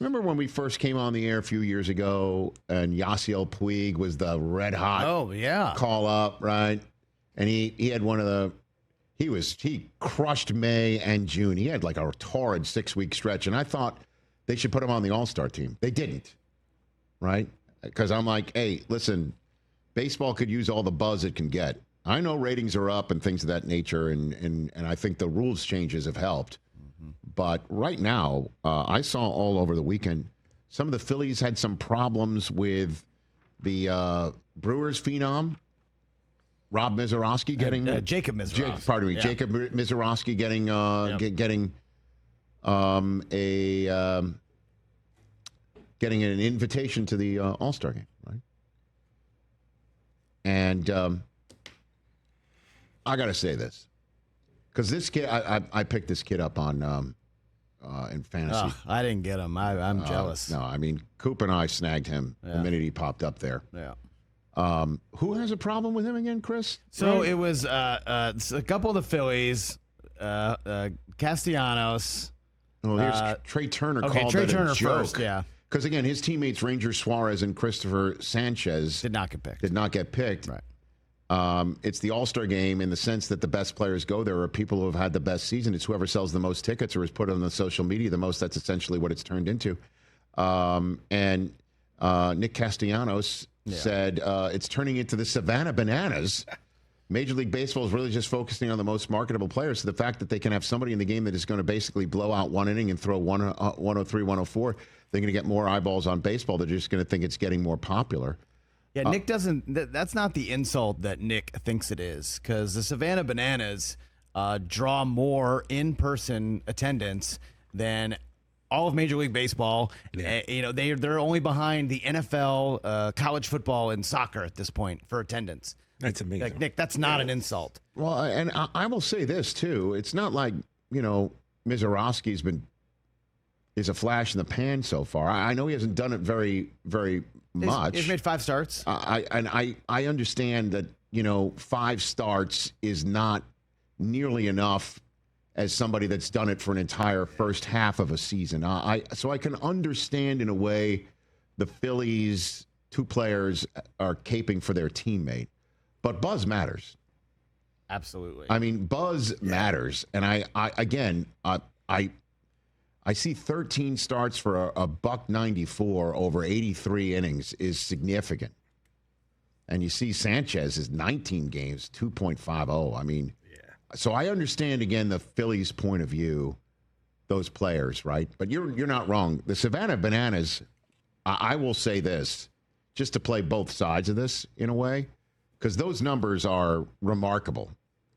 Remember when we first came on the air a few years ago and Yasiel Puig was the red hot call up, right? And he had one of the he crushed May and June. He had like a torrid 6-week stretch, and I thought they should put him on the All-Star team. They didn't, right? Because I'm like, hey, listen, baseball could use all the buzz it can get. I know ratings are up and things of that nature, and I think the rules changes have helped. But right now, I saw all over the weekend, some of the Phillies had some problems with the Brewers phenom, Rob Misiorowski getting Jacob Misiorowski. Jacob Misiorowski getting getting an invitation to the All-Star game, right? And I got to say this, because this kid, I picked this kid up on in fantasy. I didn't get him. I'm jealous. No, I mean, Coop and I snagged him the minute he popped up there. Yeah. Who has a problem with him again, Chris? So it was a couple of the Phillies, Castellanos. Oh, here's Trey Turner called Trey that Turner a joke. first, yeah. Because, again, his teammates, Ranger Suarez and Christopher Sanchez, did not get picked. Right. It's the All-Star game in the sense that the best players go there are people who have had the best season. It's whoever sells the most tickets or has put on the social media the most. That's essentially what it's turned into. And Nick Castellanos said it's turning into the Savannah Bananas. Major League Baseball is really just focusing on the most marketable players. So the fact that they can have somebody in the game that is going to basically blow out one inning and throw 103, 104, they're going to get more eyeballs on baseball. They're just going to think it's getting more popular. Yeah, Nick doesn't. That's not the insult that Nick thinks it is, because the Savannah Bananas draw more in-person attendance than all of Major League Baseball. Yeah. They're only behind the NFL, college football, and soccer at this point for attendance. That's amazing. Like, Nick, that's not an insult. Well, and I will say this too. It's not like Misiorowski's is a flash in the pan so far. I know he hasn't done it very, very much. He's made 5 starts. I understand that 5 starts is not nearly enough as somebody that's done it for an entire first half of a season. So I can understand in a way the Phillies 2 players are caping for their teammate, but buzz matters. Absolutely. I mean, buzz matters, and I see 13 starts for a $194 over 83 innings is significant. And you see Sanchez's 19 games, 2.50. I mean, so I understand, again, the Phillies' point of view, those players, right? But you're not wrong. The Savannah Bananas, I will say this, just to play both sides of this in a way, because those numbers are remarkable.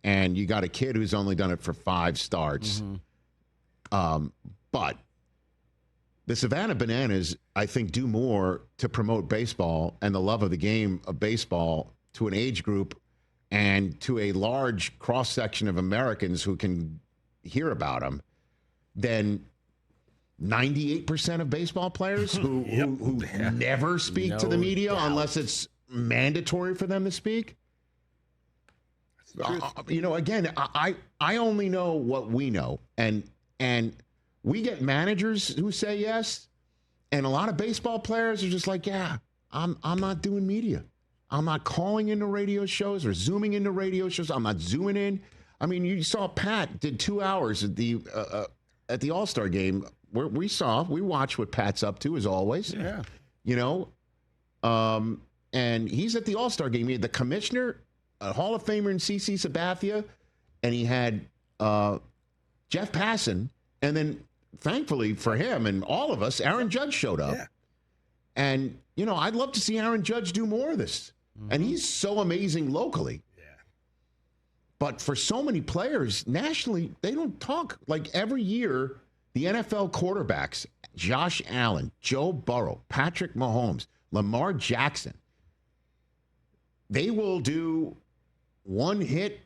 And you got a kid who's only done it for 5 starts. Mm-hmm. But the Savannah Bananas, I think, do more to promote baseball and the love of the game of baseball to an age group and to a large cross-section of Americans who can hear about them than 98% of baseball players who never speak to the media unless it's mandatory for them to speak. Again, I only know what we know, and we get managers who say yes, and a lot of baseball players are just like, I'm not doing media. I'm not calling into radio shows or zooming into radio shows. I'm not zooming in. I mean, you saw Pat did 2 hours at the All-Star game. Where we watch what Pat's up to as always. Yeah. And he's at the All-Star game. He had the commissioner, a Hall of Famer in CC Sabathia, and he had Jeff Passan, and then thankfully for him and all of us, Aaron Judge showed up. Yeah. And, I'd love to see Aaron Judge do more of this. Mm-hmm. And he's so amazing locally. Yeah. But for so many players nationally, they don't talk. Like every year, the NFL quarterbacks, Josh Allen, Joe Burrow, Patrick Mahomes, Lamar Jackson, they will do 1 hit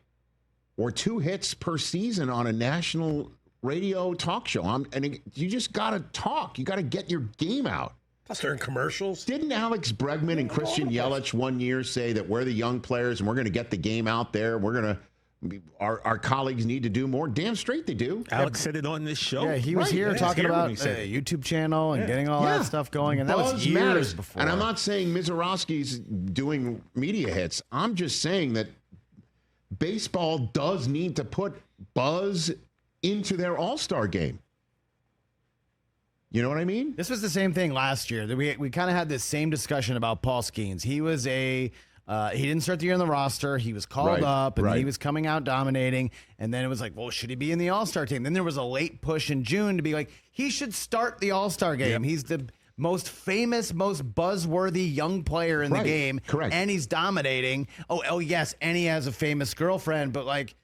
or 2 hits per season on a national radio talk show. And you just got to talk. You got to get your game out. Plus, they're in commercials. Didn't Alex Bregman and Christian Yelich one year say that we're the young players and we're going to get the game out there? We're going to Our colleagues need to do more. Damn straight they do. Alex said it on this show. Yeah, he was here talking about a YouTube channel and getting all that stuff going, and that was years before. And I'm not saying Misiorowski's doing media hits. I'm just saying that baseball does need to put buzz into their All-Star game. You know what I mean? This was the same thing last year. We kind of had this same discussion about Paul Skeens. He was he didn't start the year on the roster. He was called up, and he was coming out dominating. And then it was like, well, should he be in the All-Star team? Then there was a late push in June to be like, he should start the All-Star game. Yep. He's the most famous, most buzzworthy young player in the game. Correct. And he's dominating. Oh, yes, and he has a famous girlfriend. But, like,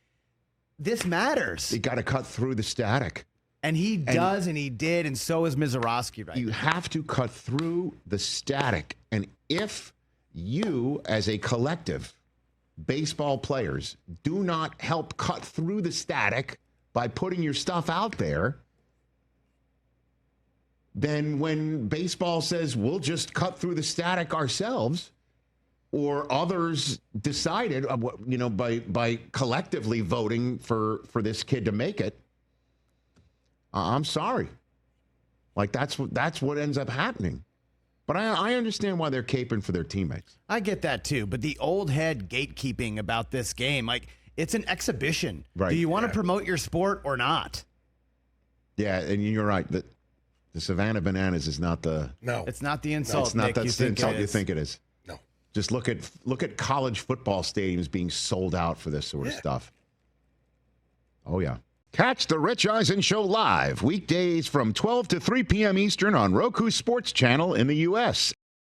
this matters. You got to cut through the static. And he does, and he did, and so is Misiorowski right now. You have to cut through the static. And if you, as a collective, baseball players, do not help cut through the static by putting your stuff out there, then when baseball says we'll just cut through the static ourselves, or others decided, by collectively voting for this kid to make it, I'm sorry. Like that's what ends up happening. But I understand why they're caping for their teammates. I get that too. But the old head gatekeeping about this game, like it's an exhibition. Right. Do you want to promote your sport or not? Yeah, and you're right. The Savannah Bananas is not the It's not the insult. It's not Nick, that insult you is. think it is. No. Just look at college football stadiums being sold out for this sort of stuff. Oh yeah. Catch the Rich Eisen Show live weekdays from 12 to 3 p.m. Eastern on Roku Sports Channel in the U.S.